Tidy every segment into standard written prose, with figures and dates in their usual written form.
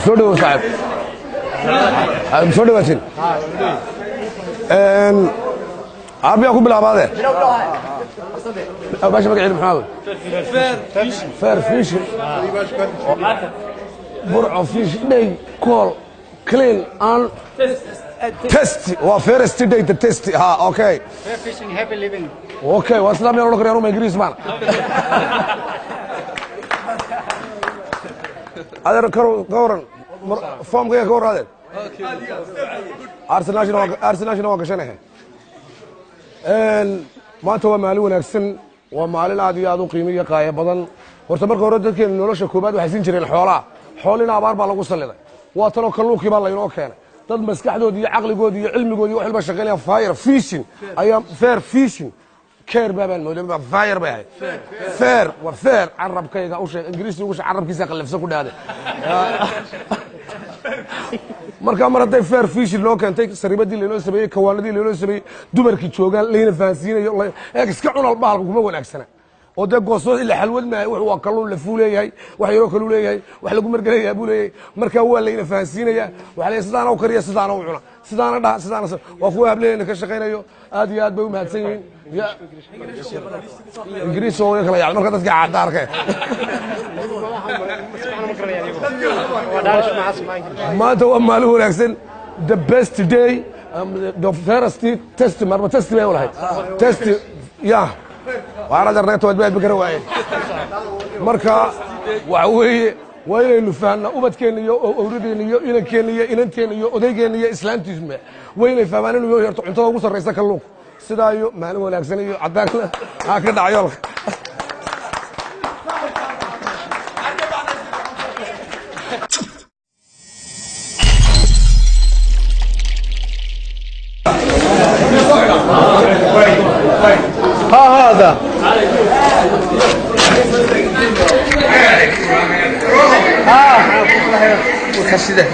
soo dhawow saaxiib soo dhawaatin عربية كوب بالعبادة. باش بقى علم حاول. فير فيش. برع فيش دي كول كلين ان تيست وفيرست دي تيست ها اوكي. فير فيشنج هابي ليفينج. اوكي واسلام يا رجل يا روما انجليزي معنا. هذا كورن فوم كي كور هذا. أرسنال شنو وقشناه. maanta waa maalin wanaagsan waa maalin aad iyo aad u qiimiyo qaaya badan horta marka hore dadkeena nolosha koobaad waxay siin jireen xoolina abaar baa lagu saliday waa tan oo kalluunkii baa laynoo keenay dad maskaxdood iyo caqligood iyo cilmigood iyo wax walba shaqeynaya fire fishing ayaa fair fishing keer baan moodaba fire baa fair wa fair carabkayga u sheeg ingiriisi ugu sheeg carabkiisa qalafsan ku dhaaday marka mar haday fair fish loo keentay saribadii leeno sameeyay kawaanadii leeno sameeyay dumarkii joogan leena faansiinayo ee iska cunal bahalka kuma wanaagsana oo de goosoo ila xalwad ma wuxuu waa kalluun la fuuleeyay wax yaro kaluu leeyahay wax lagu margaleeyaa buu leeyahay marka waa leena faansiinaya wax la sidaan oo kariya sidaan oo cuna sidaan waa kuwa hableena ka shaqeynayo aad iyo aad bay u mahadsan yihiin ya ingiriis oo kala yaal marka dadka caadaarka maanta waa maalin wanaagsan the best day the first test marba test bay walahay test ya waana darneeto wad baad bikara waayeen marka waxa weeye waa inaynu fahanno ubadkeena iyo awradeena iyo inankeena iyo inanteena iyo odaygeena iyo islaantiisma waa inay fahmaan inuu yarto cuntada ugu sarreysa kalluunka sidaa iyo maalin wanaagsan iyo cadaanka ha ka dhacayo هذا وكسده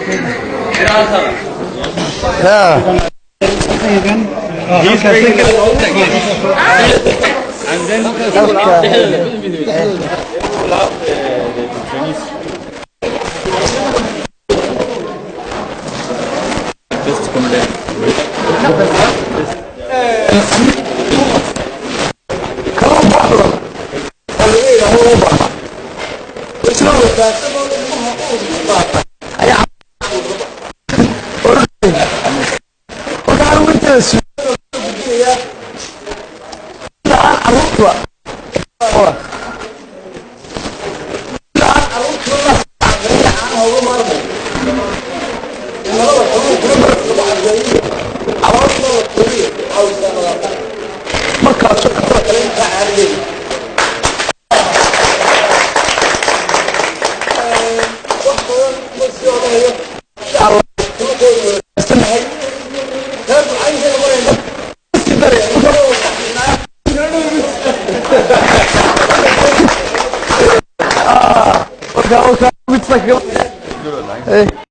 Okay,